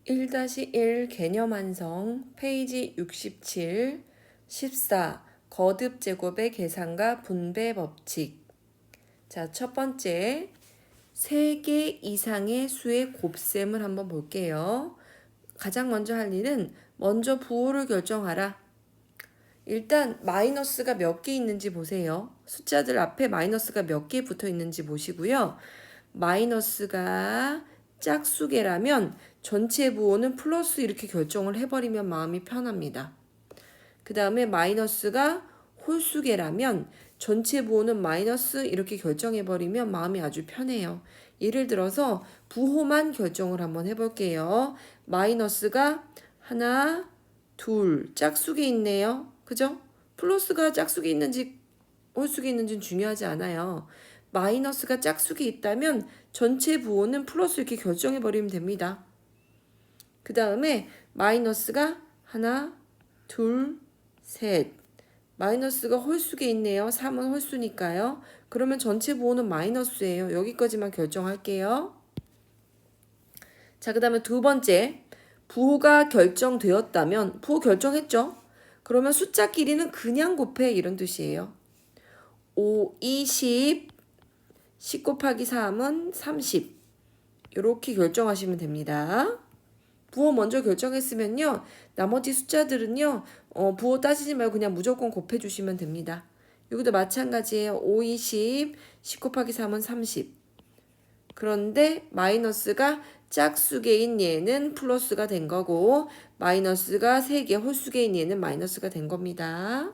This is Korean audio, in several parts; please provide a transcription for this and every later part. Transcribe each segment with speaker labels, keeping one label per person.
Speaker 1: 1-1 개념 완성 페이지 67 14 거듭 제곱의 계산과 분배 법칙. 자, 첫 번째 3개 이상의 수의 곱셈을 한번 볼게요. 가장 먼저 할 일은 먼저 부호를 결정하라. 일단 마이너스가 몇 개 있는지 보세요. 숫자들 앞에 마이너스가 몇 개 붙어 있는지 보시고요. 마이너스가 짝수개라면 전체 부호는 플러스 이렇게 결정을 해버리면 마음이 편합니다. 그 다음에 마이너스가 홀수개라면 전체 부호는 마이너스 이렇게 결정해버리면 마음이 아주 편해요. 예를 들어서 부호만 결정을 한번 해볼게요. 마이너스가 하나, 둘, 짝수개 있네요. 그죠? 플러스가 짝수개 있는지 홀수개 있는지는 중요하지 않아요. 마이너스가 짝수개 있다면 전체 부호는 플러스 이렇게 결정해버리면 됩니다. 그 다음에 마이너스가 하나, 둘, 셋. 마이너스가 홀수개 있네요. 3은 홀수니까요. 그러면 전체 부호는 마이너스예요. 여기까지만 결정할게요. 자, 그 다음에 두 번째. 부호가 결정되었다면, 부호 결정했죠? 그러면 숫자끼리는 그냥 곱해 이런 뜻이에요. 5, 20, 10 곱하기 3은 30. 이렇게 결정하시면 됩니다. 부호 먼저 결정했으면요. 나머지 숫자들은요. 부호 따지지 말고 그냥 무조건 곱해주시면 됩니다. 여기도 마찬가지예요. 5, 20, 10 곱하기 3은 30. 그런데 마이너스가 짝수개인 얘는 플러스가 된 거고 마이너스가 3개 홀수개인 얘는 마이너스가 된 겁니다.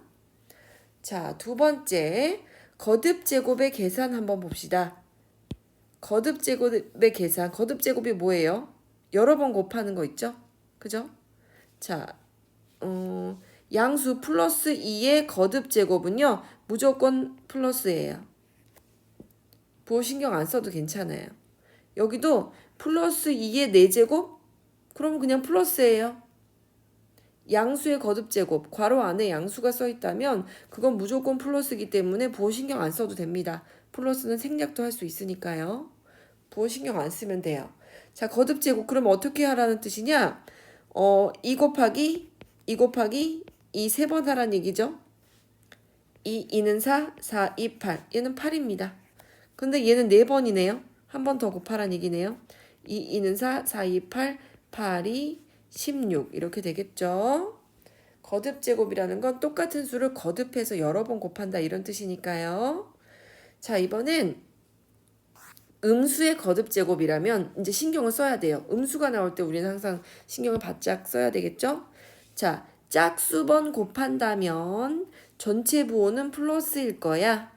Speaker 1: 자, 두 번째 거듭 제곱의 계산 한번 봅시다. 거듭 제곱의 계산, 거듭 제곱이 뭐예요? 여러 번 곱하는 거 있죠? 그죠? 자, 양수 플러스 2의 거듭 제곱은요, 무조건 플러스예요. 부호 신경 안 써도 괜찮아요. 여기도 플러스 2의 4제곱? 그럼 그냥 플러스예요. 양수의 거듭 제곱, 괄호 안에 양수가 써 있다면 그건 무조건 플러스이기 때문에 부호 신경 안 써도 됩니다. 플러스는 생략도 할 수 있으니까요. 부호 신경 안 쓰면 돼요. 자, 거듭 제곱 그럼 어떻게 하라는 뜻이냐? 2 곱하기 2 세 번 하라는 얘기죠. 2는 4, 4, 2, 8. 얘는 8입니다. 근데 얘는 4번이네요. 한 번 더 곱하라는 얘기네요. 2는 4, 4, 2, 8, 8이 16 이렇게 되겠죠. 거듭 제곱이라는 건 똑같은 수를 거듭해서 여러 번 곱한다 이런 뜻이니까요. 자, 이번엔 음수의 거듭 제곱이라면 이제 신경을 써야 돼요. 음수가 나올 때 우리는 항상 신경을 바짝 써야 되겠죠? 자, 짝수번 곱한다면 전체 부호는 플러스일 거야.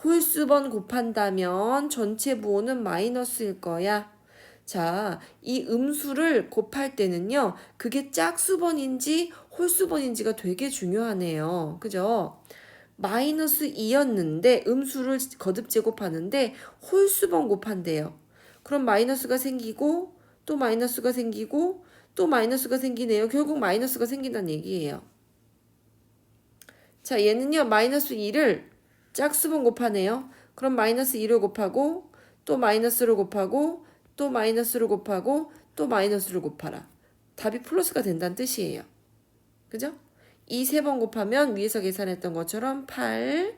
Speaker 1: 홀수번 곱한다면 전체 부호는 마이너스일 거야. 자, 이 음수를 곱할 때는요. 그게 짝수번인지 홀수번인지가 되게 중요하네요. 그죠? 마이너스 2였는데 음수를 거듭 제곱하는데 홀수번 곱한대요. 그럼 마이너스가 생기고 또 마이너스가 생기고 또 마이너스가 생기네요. 결국 마이너스가 생긴다는 얘기예요. 자, 얘는요. 마이너스 2를 짝수번 곱하네요. 그럼 마이너스 2를 곱하고 또 마이너스를 곱하고 또 마이너스를 곱하고 또 마이너스를 곱하라. 답이 플러스가 된다는 뜻이에요. 그죠? 2 3번 곱하면 위에서 계산했던 것처럼 8,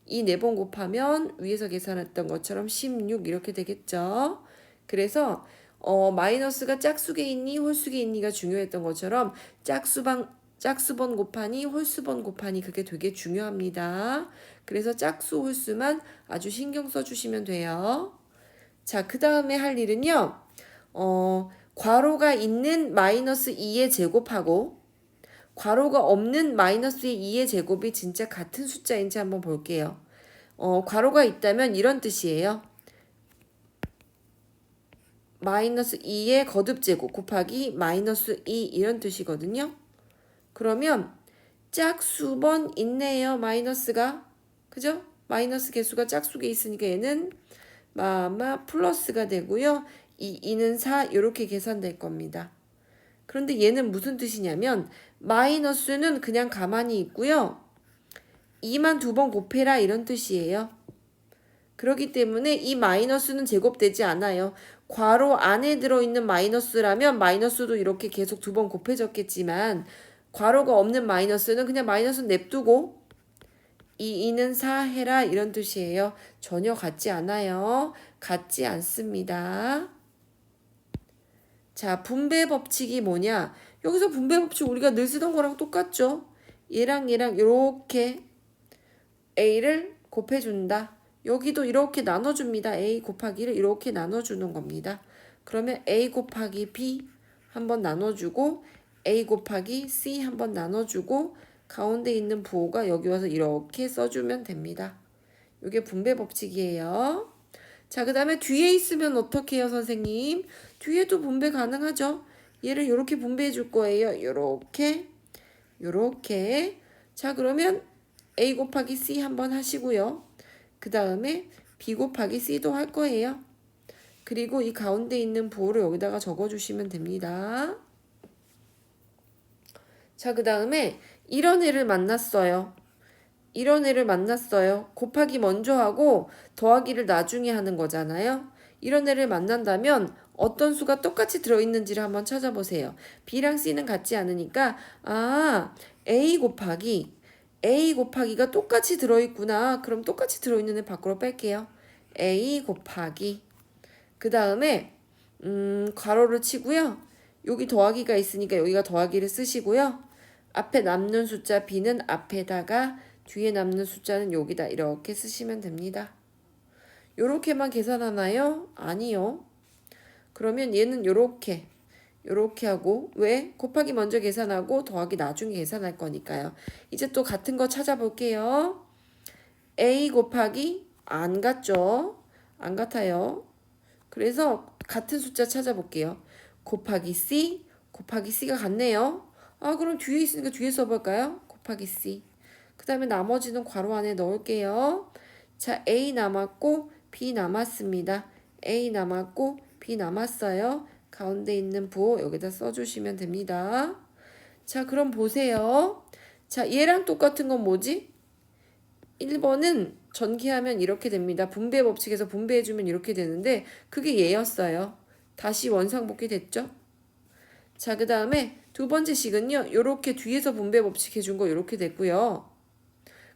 Speaker 1: 2 4번 곱하면 위에서 계산했던 것처럼 16 이렇게 되겠죠. 그래서 마이너스가 짝수개있니 홀수개있니가 중요했던 것처럼 짝수번 곱하니 홀수번 곱하니 그게 되게 중요합니다. 그래서 짝수 홀수만 아주 신경 써주시면 돼요. 자, 그 다음에 할 일은요. 괄호가 있는 마이너스 2의 제곱하고 괄호가 없는 마이너스의 2의 제곱이 진짜 같은 숫자인지 한번 볼게요. 괄호가 있다면 이런 뜻이에요. 마이너스 2의 거듭 제곱 곱하기 마이너스 2 이런 뜻이거든요. 그러면 짝수번 있네요. 마이너스가. 그죠? 마이너스 개수가 짝수개 있으니까 얘는 아마 플러스가 되고요. 2는 4 이렇게 계산될 겁니다. 그런데 얘는 무슨 뜻이냐면 마이너스는 그냥 가만히 있고요. 2만 2번 곱해라 이런 뜻이에요. 그렇기 때문에 이 마이너스는 제곱되지 않아요. 괄호 안에 들어있는 마이너스라면 마이너스도 이렇게 계속 두 번 곱해졌겠지만 괄호가 없는 마이너스는 그냥 마이너스 냅두고 2는 4 해라 이런 뜻이에요. 전혀 같지 않아요. 같지 않습니다. 자, 분배 법칙이 뭐냐? 여기서 분배 법칙 우리가 늘 쓰던 거랑 똑같죠? 얘랑 이렇게 A를 곱해준다. 여기도 이렇게 나눠줍니다. A 곱하기를 이렇게 나눠주는 겁니다. 그러면 A 곱하기 B 한번 나눠주고 A 곱하기 C 한번 나눠주고 가운데 있는 부호가 여기 와서 이렇게 써주면 됩니다. 이게 분배 법칙이에요. 자, 그 다음에 뒤에 있으면 어떻게 해요, 선생님? 뒤에도 분배 가능하죠? 얘를 이렇게 분배해 줄 거예요. 요렇게. 자, 그러면 A 곱하기 C 한번 하시고요. 그 다음에 B 곱하기 C도 할 거예요. 그리고 이 가운데 있는 부호를 여기다가 적어주시면 됩니다. 자, 그 다음에 이런 애를 만났어요. 곱하기 먼저 하고 더하기를 나중에 하는 거잖아요. 이런 애를 만난다면 어떤 수가 똑같이 들어있는지를 한번 찾아보세요. B랑 C는 같지 않으니까 A 곱하기가 똑같이 들어있구나. 그럼 똑같이 들어있는 애 밖으로 뺄게요. A 곱하기 그 다음에 괄호를 치고요. 여기 더하기가 있으니까 여기가 더하기를 쓰시고요. 앞에 남는 숫자 B는 앞에다가 뒤에 남는 숫자는 여기다 이렇게 쓰시면 됩니다. 요렇게만 계산하나요? 아니요. 그러면 얘는 요렇게 하고 왜? 곱하기 먼저 계산하고 더하기 나중에 계산할 거니까요. 이제 또 같은 거 찾아볼게요. A 곱하기 안 같죠? 안 같아요. 그래서 같은 숫자 찾아볼게요. 곱하기 C가 같네요. 그럼 뒤에 있으니까 뒤에 써볼까요? 곱하기 C. 그 다음에 나머지는 괄호 안에 넣을게요. 자, A 남았고 B 남았습니다. A 남았고 B 남았어요. 가운데 있는 부호 여기다 써주시면 됩니다. 자, 그럼 보세요. 자, 얘랑 똑같은 건 뭐지? 1번은 전개하면 이렇게 됩니다. 분배 법칙에서 분배해주면 이렇게 되는데 그게 얘였어요. 다시 원상복귀 됐죠? 자, 그 다음에 두 번째 식은요. 요렇게 뒤에서 분배 법칙 해준 거 요렇게 됐고요.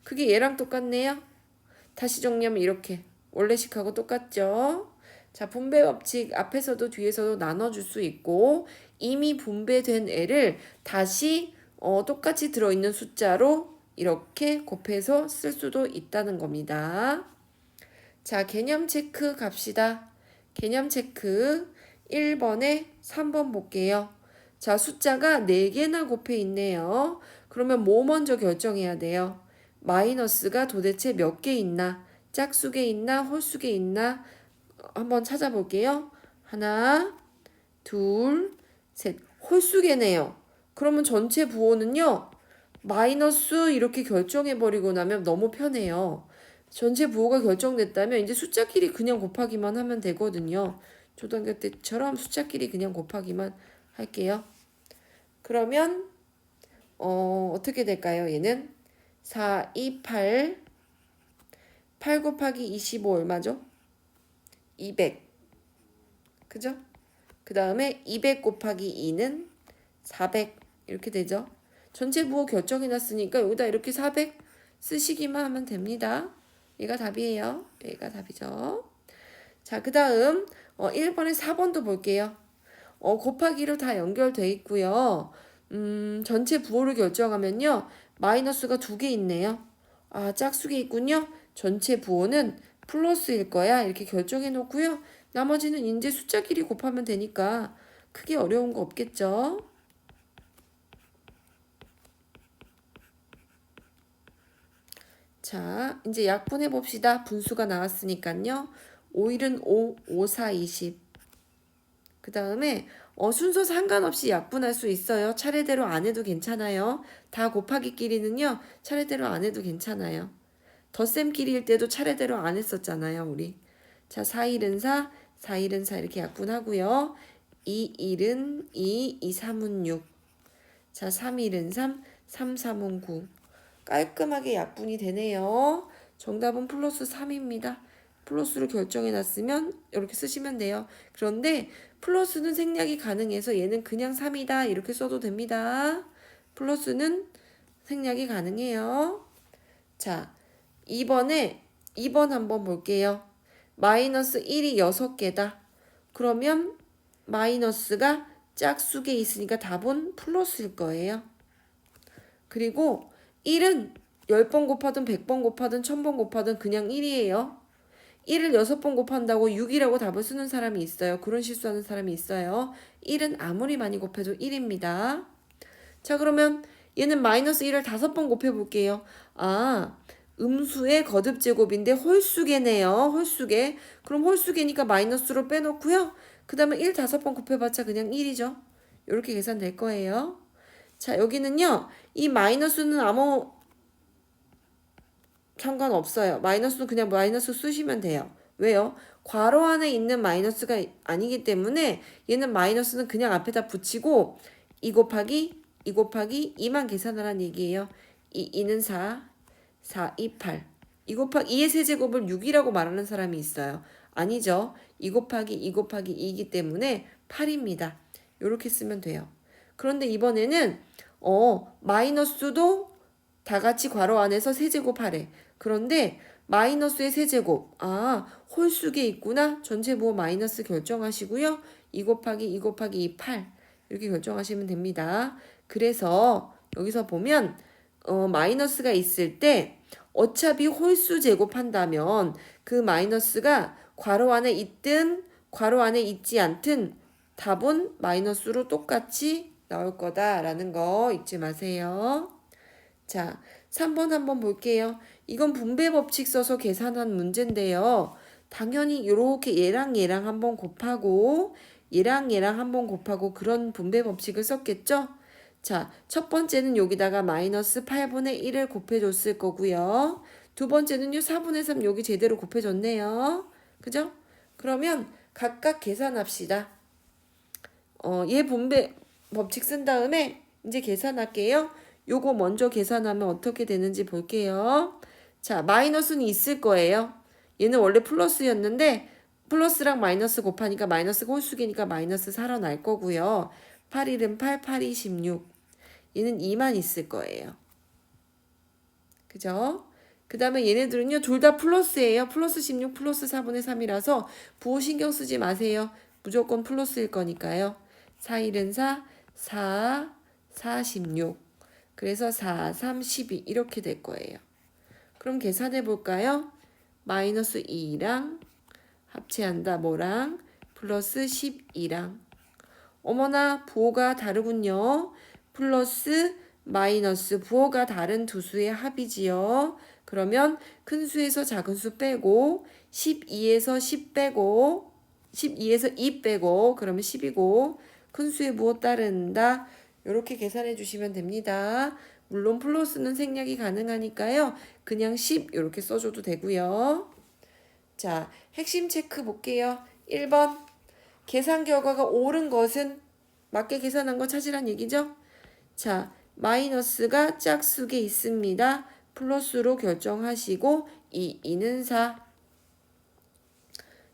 Speaker 1: 그게 얘랑 똑같네요. 다시 정리하면 이렇게 원래식하고 똑같죠? 자, 분배 법칙 앞에서도 뒤에서도 나눠줄 수 있고 이미 분배된 애를 다시 똑같이 들어있는 숫자로 이렇게 곱해서 쓸 수도 있다는 겁니다. 자, 개념 체크 갑시다. 개념 체크 1번에 3번 볼게요. 자, 숫자가 4개나 곱해 있네요. 그러면 뭐 먼저 결정해야 돼요? 마이너스가 도대체 몇 개 있나? 짝수개 있나? 홀수개 있나? 한번 찾아볼게요. 하나, 둘, 셋. 홀수개네요. 그러면 전체 부호는요. 마이너스 이렇게 결정해버리고 나면 너무 편해요. 전체 부호가 결정됐다면 이제 숫자끼리 그냥 곱하기만 하면 되거든요. 초등학교 때처럼 숫자끼리 그냥 곱하기만 할게요. 그러면 어떻게 될까요? 얘는 4, 2, 8 곱하기 25 얼마죠? 200 그죠? 그 다음에 200 곱하기 2는 400 이렇게 되죠. 전체 부호 결정해놨으니까 여기다 이렇게 400 쓰시기만 하면 됩니다. 얘가 답이에요. 얘가 답이죠. 자, 그 다음 1번에 4번도 볼게요. 곱하기로 다 연결돼 있고요. 전체 부호를 결정하면요. 마이너스가 2개 있네요. 짝수개 있군요. 전체 부호는 플러스일 거야. 이렇게 결정해 놓고요. 나머지는 이제 숫자끼리 곱하면 되니까 크게 어려운 거 없겠죠. 자, 이제 약분해 봅시다. 분수가 나왔으니까요. 5일은 5, 5, 4, 20. 그 다음에 순서 상관없이 약분할 수 있어요. 차례대로 안 해도 괜찮아요. 다 곱하기끼리는요. 차례대로 안 해도 괜찮아요. 덧셈끼리일 때도 차례대로 안 했었잖아요. 우리. 자, 4일은 4, 4일은 4 이렇게 약분하고요. 2일은 2, 2, 3은 6. 자, 3일은 3, 3, 3은 9. 깔끔하게 약분이 되네요. 정답은 플러스 3입니다. 플러스로 결정해 놨으면 이렇게 쓰시면 돼요. 그런데 플러스는 생략이 가능해서 얘는 그냥 3이다 이렇게 써도 됩니다. 플러스는 생략이 가능해요. 자, 2번 한번 볼게요. 마이너스 1이 6개다. 그러면 마이너스가 짝수에 있으니까 답은 플러스일 거예요. 그리고 1은 10번 곱하든 100번 곱하든 1000번 곱하든 그냥 1이에요. 1을 6번 곱한다고 6이라고 답을 쓰는 사람이 있어요. 그런 실수하는 사람이 있어요. 1은 아무리 많이 곱해도 1입니다. 자, 그러면 얘는 마이너스 1을 5번 곱해볼게요. 아, 음수의 거듭제곱인데 홀수계네요. 홀수계. 그럼 홀수계니까 마이너스로 빼놓고요. 그 다음에 1 5번 곱해봤자 그냥 1이죠. 이렇게 계산될 거예요. 자, 여기는요. 이 마이너스는 아무 상관없어요. 마이너스는 그냥 마이너스 쓰시면 돼요. 왜요? 괄호 안에 있는 마이너스가 아니기 때문에 얘는 마이너스는 그냥 앞에다 붙이고 2 곱하기 2만 계산하라는 얘기예요. 2는 4, 4, 2, 8. 2 곱하기 2의 세제곱을 6이라고 말하는 사람이 있어요. 아니죠. 2 곱하기 2이기 때문에 8입니다. 이렇게 쓰면 돼요. 그런데 이번에는 마이너스도 다 같이 괄호 안에서 세제곱하래. 그런데 마이너스의 세제곱. 아, 홀수계 있구나. 전체 부호 마이너스 결정하시고요. 2 곱하기 2, 8. 이렇게 결정하시면 됩니다. 그래서 여기서 보면 마이너스가 있을 때 어차피 홀수 제곱한다면 그 마이너스가 괄호 안에 있든 괄호 안에 있지 않든 답은 마이너스로 똑같이 나올 거다라는 거 잊지 마세요. 자, 3번 한번 볼게요. 이건 분배 법칙 써서 계산한 문제인데요. 당연히 이렇게 얘랑 한번 곱하고 얘랑 한번 곱하고 그런 분배 법칙을 썼겠죠? 자, 첫 번째는 여기다가 마이너스 8분의 1을 곱해줬을 거고요. 두 번째는요, 4분의 3 여기 제대로 곱해줬네요. 그죠? 그러면 각각 계산합시다. 얘 분배 법칙 쓴 다음에 이제 계산할게요. 요거 먼저 계산하면 어떻게 되는지 볼게요. 자, 마이너스는 있을 거예요. 얘는 원래 플러스였는데 플러스랑 마이너스 곱하니까 마이너스가 홀수계니까 마이너스 살아날 거고요. 8, 1은 8, 8, 2, 16. 얘는 2만 있을 거예요. 그죠? 그 다음에 얘네들은요, 둘 다 플러스예요. 플러스 16, 플러스 4분의 3이라서 부호 신경 쓰지 마세요. 무조건 플러스일 거니까요. 4, 1은 4, 4, 4, 16. 그래서 4, 3, 12 이렇게 될 거예요. 그럼 계산해 볼까요? 마이너스 2랑 합체한다. 뭐랑? 플러스 12랑. 어머나 부호가 다르군요. 플러스 마이너스 부호가 다른 두 수의 합이지요. 그러면 큰 수에서 작은 수 빼고 12에서 10 빼고 12에서 2 빼고 그러면 10이고 큰 수의 부호 따른다. 이렇게 계산해 주시면 됩니다. 물론 플러스는 생략이 가능하니까요. 그냥 10 이렇게 써줘도 되고요. 자, 핵심 체크 볼게요. 1번 계산 결과가 옳은 것은 맞게 계산한 거 찾으란 얘기죠. 자, 마이너스가 짝수에 있습니다. 플러스로 결정하시고 2는 4.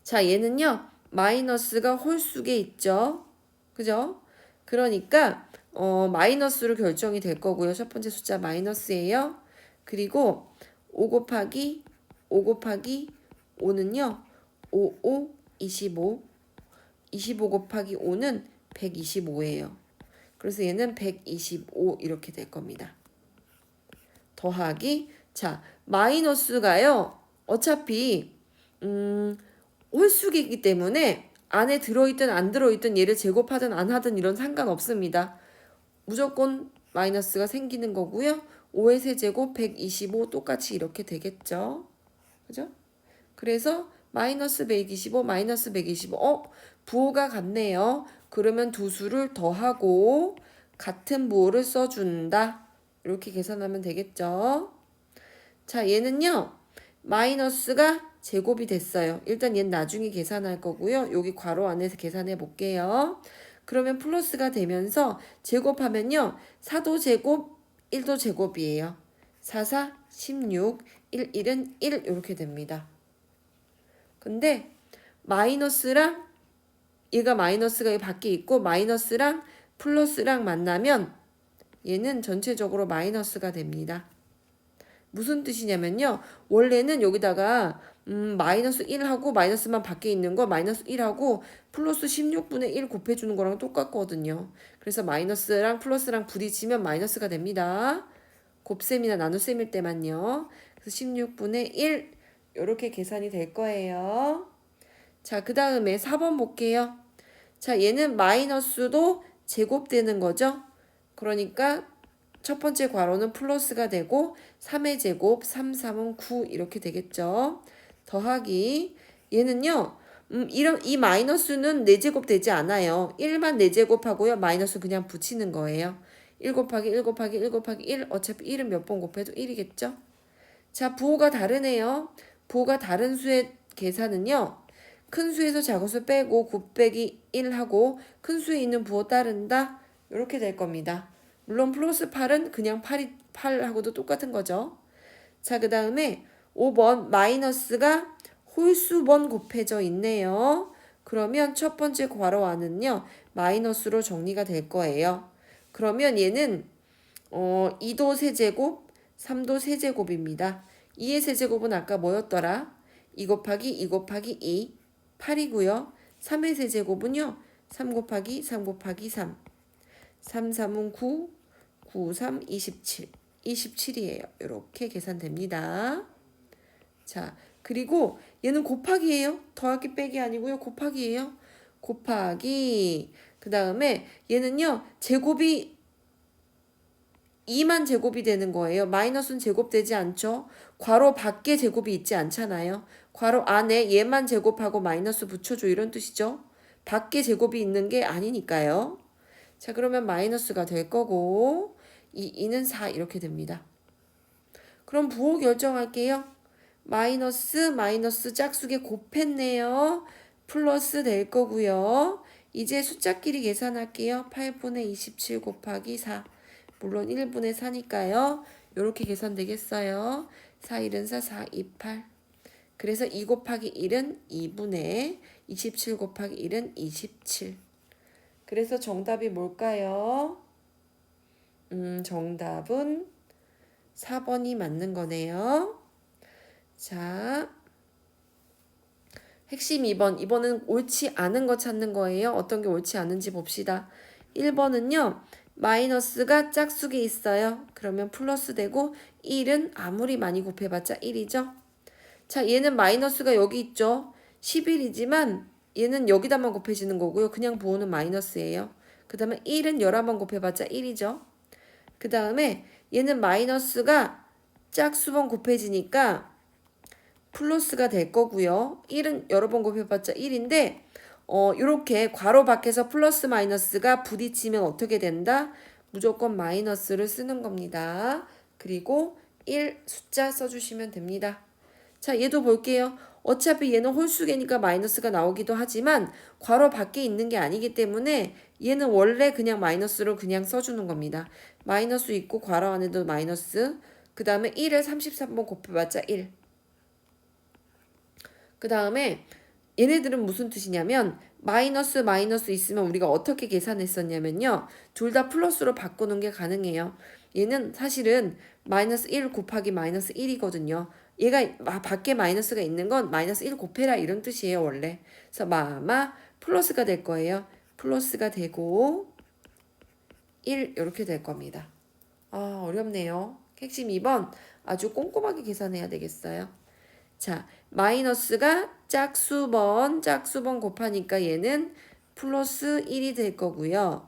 Speaker 1: 자, 얘는요. 마이너스가 홀수에 있죠. 그죠? 그러니까 마이너스로 결정이 될 거고요. 첫 번째 숫자 마이너스예요. 그리고 5 곱하기 5는요. 5, 25. 25 곱하기 5는 125예요. 그래서 얘는 125 이렇게 될 겁니다. 더하기 자 마이너스가요. 어차피 홀수이기 때문에 안에 들어있든 안 들어있든 얘를 제곱하든 안 하든 이런 상관없습니다. 무조건 마이너스가 생기는 거고요. 5의 세제곱 125 똑같이 이렇게 되겠죠. 그죠? 그래서 마이너스 125 마이너스 125 부호가 같네요. 그러면 두 수를 더하고 같은 부호를 써준다. 이렇게 계산하면 되겠죠. 자, 얘는요. 마이너스가 제곱이 됐어요. 일단 얘는 나중에 계산할 거고요. 여기 괄호 안에서 계산해 볼게요. 그러면 플러스가 되면서 제곱하면요. 4도 제곱, 1도 제곱이에요. 4, 4, 16, 1, 1은 1 이렇게 됩니다. 근데 마이너스랑 얘가 마이너스가 여기 밖에 있고 마이너스랑 플러스랑 만나면 얘는 전체적으로 마이너스가 됩니다. 무슨 뜻이냐면요. 원래는 여기다가 마이너스 1하고 마이너스만 밖에 있는 거 마이너스 1하고 플러스 16분의 1 곱해주는 거랑 똑같거든요. 그래서 마이너스랑 플러스랑 부딪히면 마이너스가 됩니다. 곱셈이나 나눗셈일 때만요. 그래서 16분의 1 이렇게 계산이 될 거예요. 자, 그 다음에 4번 볼게요. 자, 얘는 마이너스도 제곱되는 거죠. 그러니까 첫 번째 괄호는 플러스가 되고 3의 제곱, 3, 3은 9 이렇게 되겠죠. 더하기 얘는요. 이 마이너스는 4제곱 되지 않아요. 1만 4제곱하고요. 마이너스 그냥 붙이는 거예요. 1 곱하기 1 곱하기 1 곱하기 1 어차피 1은 몇 번 곱해도 1이겠죠. 자, 부호가 다르네요. 부호가 다른 수의 계산은요. 큰 수에서 작은 수 빼고 9 빼기 1하고 큰 수에 있는 부호 따른다. 이렇게 될 겁니다. 물론 플러스 8은 그냥 8하고도 똑같은 거죠. 자, 그 다음에 5번 마이너스가 홀수번 곱해져 있네요. 그러면 첫 번째 괄호 안은요. 마이너스로 정리가 될 거예요. 그러면 얘는 2도 세제곱, 3도 세제곱입니다. 2의 세제곱은 아까 뭐였더라? 2 곱하기 2 곱하기 2, 8이고요. 3의 세제곱은요. 3 곱하기 3 곱하기 3. 3, 3은 9, 9, 3, 27. 27이에요. 이렇게 계산됩니다. 자, 그리고 얘는 곱하기예요. 더하기 빼기 아니고요. 곱하기예요. 곱하기. 그 다음에 얘는요. 제곱이 2만 제곱이 되는 거예요. 마이너스는 제곱되지 않죠. 괄호 밖에 제곱이 있지 않잖아요. 괄호 안에 얘만 제곱하고 마이너스 붙여줘 이런 뜻이죠. 밖에 제곱이 있는 게 아니니까요. 자, 그러면 마이너스가 될 거고 2는 4 이렇게 됩니다. 그럼 부호 결정할게요. 마이너스 짝수에 곱했네요. 플러스 될 거고요. 이제 숫자끼리 계산할게요. 8분의 27 곱하기 4. 물론 1분의 4니까요. 이렇게 계산되겠어요. 4, 1은 4, 4, 2, 8. 그래서 2 곱하기 1은 2분의 27 곱하기 1은 27. 그래서 정답이 뭘까요? 정답은 4번이 맞는 거네요. 자, 핵심 2번. 이번은 옳지 않은 거 찾는 거예요. 어떤 게 옳지 않은지 봅시다. 1번은요. 마이너스가 짝수에 있어요. 그러면 플러스 되고 1은 아무리 많이 곱해봤자 1이죠. 자, 얘는 마이너스가 여기 있죠. 11이지만 얘는 여기다만 곱해지는 거고요. 그냥 부호는 마이너스예요. 그 다음에 1은 11번 곱해봤자 1이죠. 그 다음에 얘는 마이너스가 짝수번 곱해지니까 플러스가 될 거고요. 1은 여러 번 곱해봤자 1인데 이렇게 괄호 밖에서 플러스 마이너스가 부딪히면 어떻게 된다? 무조건 마이너스를 쓰는 겁니다. 그리고 1 숫자 써주시면 됩니다. 자, 얘도 볼게요. 어차피 얘는 홀수계니까 마이너스가 나오기도 하지만 괄호 밖에 있는 게 아니기 때문에 얘는 원래 그냥 마이너스로 그냥 써주는 겁니다. 마이너스 있고 괄호 안에도 마이너스. 그 다음에 1을 33번 곱해봤자 1. 그 다음에 얘네들은 무슨 뜻이냐면 마이너스 있으면 우리가 어떻게 계산했었냐면요. 둘 다 플러스로 바꾸는 게 가능해요. 얘는 사실은 마이너스 1 곱하기 마이너스 1이거든요. 얘가 밖에 마이너스가 있는 건 마이너스 1 곱해라 이런 뜻이에요 원래. 그래서 플러스가 될 거예요. 플러스가 되고 1 이렇게 될 겁니다. 어렵네요. 핵심 2번 아주 꼼꼼하게 계산해야 되겠어요. 자, 마이너스가 짝수번 곱하니까 얘는 플러스 1이 될 거고요.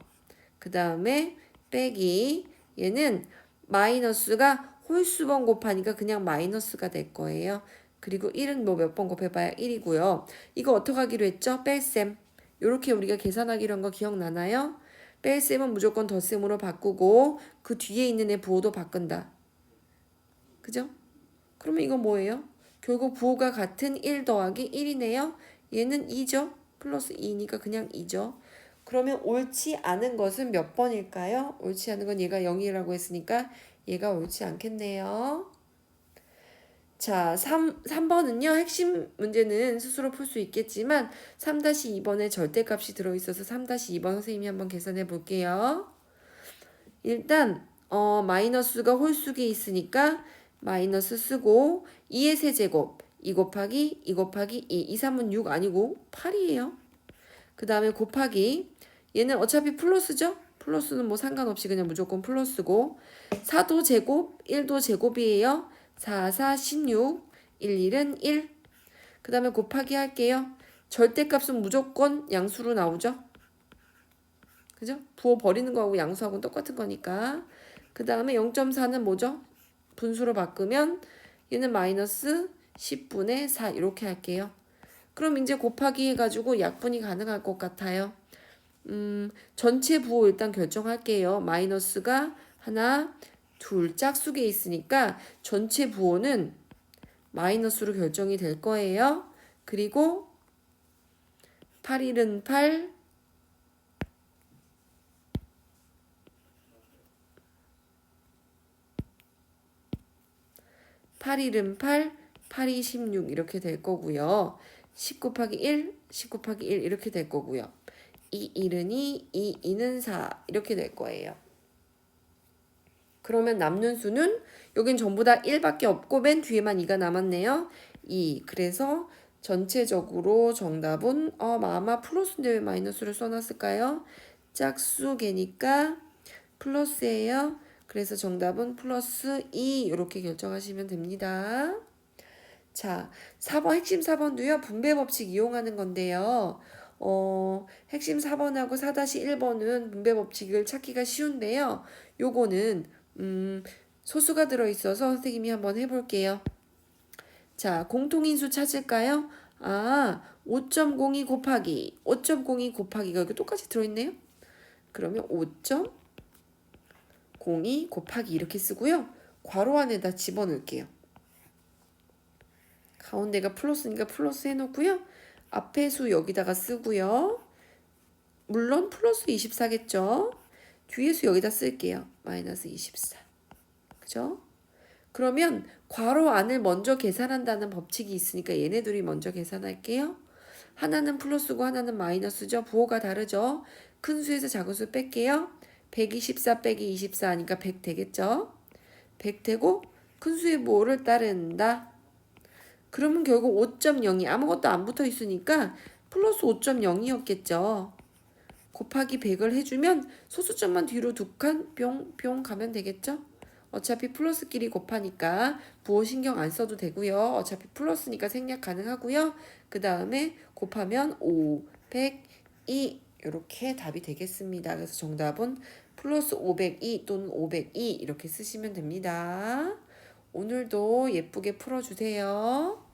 Speaker 1: 그 다음에 빼기 얘는 마이너스가 홀수번 곱하니까 그냥 마이너스가 될 거예요. 그리고 1은 뭐 몇 번 곱해봐야 1이고요. 이거 어떻게 하기로 했죠? 뺄셈. 이렇게 우리가 계산하기로 한 거 기억나나요? 뺄셈은 무조건 덧셈으로 바꾸고 그 뒤에 있는 애 부호도 바꾼다. 그죠? 그러면 이건 뭐예요? 결국 부호가 같은 1 더하기 1이네요. 얘는 2죠. 플러스 2니까 그냥 2죠. 그러면 옳지 않은 것은 몇 번일까요? 옳지 않은 건 얘가 0이라고 했으니까 얘가 옳지 않겠네요. 자, 3번은요, 핵심 문제는 스스로 풀 수 있겠지만 3-2번에 절대값이 들어있어서 3-2번 선생님이 한번 계산해 볼게요. 일단 마이너스가 홀수기에 있으니까 마이너스 쓰고 2의 세제곱 2 곱하기 2 곱하기 2 3은 6 아니고 8이에요. 그 다음에 곱하기 얘는 어차피 플러스죠? 플러스는 뭐 상관없이 그냥 무조건 플러스고 4도 제곱 1도 제곱이에요. 4, 4, 16 1, 1은 1. 그 다음에 곱하기 할게요. 절대값은 무조건 양수로 나오죠? 그죠? 부호 버리는 거하고 양수하고는 똑같은 거니까. 그 다음에 0.4는 뭐죠? 분수로 바꾸면 얘는 마이너스 10분의 4 이렇게 할게요. 그럼 이제 곱하기 해가지고 약분이 가능할 것 같아요. 전체 부호 일단 결정할게요. 마이너스가 하나, 둘 짝수에 있으니까 전체 부호는 마이너스로 결정이 될 거예요. 그리고 8, 1은 8, 8, 1은 8, 8, 2, 16 이렇게 될 거고요. 10 곱하기 1, 10 곱하기 1 이렇게 될 거고요. 2, 1은 2, 2, 2는 4 이렇게 될 거예요. 그러면 남는 수는 여긴 전부 다 1밖에 없고 맨 뒤에만 2가 남았네요. 2. 그래서 전체적으로 정답은 마마 플러스인데 왜 마이너스를 써놨을까요? 짝수개니까 플러스예요. 그래서 정답은 플러스 2 이렇게 결정하시면 됩니다. 자, 4번 핵심 4번도요. 분배 법칙 이용하는 건데요. 핵심 4번하고 4-1번은 분배 법칙을 찾기가 쉬운데요. 요거는 소수가 들어있어서 선생님이 한번 해볼게요. 자, 공통인수 찾을까요? 5.02 곱하기 5.02 곱하기가 이렇게 똑같이 들어있네요. 그러면 5.02 곱하기 이렇게 쓰고요. 괄호 안에다 집어넣을게요. 가운데가 플러스니까 플러스 해놓고요. 앞에 수 여기다가 쓰고요. 물론 플러스 24겠죠. 뒤에 수 여기다 쓸게요. 마이너스 24. 그죠? 그러면 괄호 안을 먼저 계산한다는 법칙이 있으니까 얘네 둘이 먼저 계산할게요. 하나는 플러스고 하나는 마이너스죠. 부호가 다르죠. 큰 수에서 작은 수 뺄게요. 124 빼기 24 하니까 100 되겠죠. 100 되고 큰 수의 부호를 따른다. 그러면 결국 5.02 아무것도 안 붙어 있으니까 플러스 5.0이었겠죠. 곱하기 100을 해주면 소수점만 뒤로 두 칸 뿅뿅 가면 되겠죠. 어차피 플러스끼리 곱하니까 부호 신경 안 써도 되고요. 어차피 플러스니까 생략 가능하고요. 그 다음에 곱하면 5, 102 이렇게 답이 되겠습니다. 그래서 정답은 플러스 502 또는 502 이렇게 쓰시면 됩니다. 오늘도 예쁘게 풀어주세요.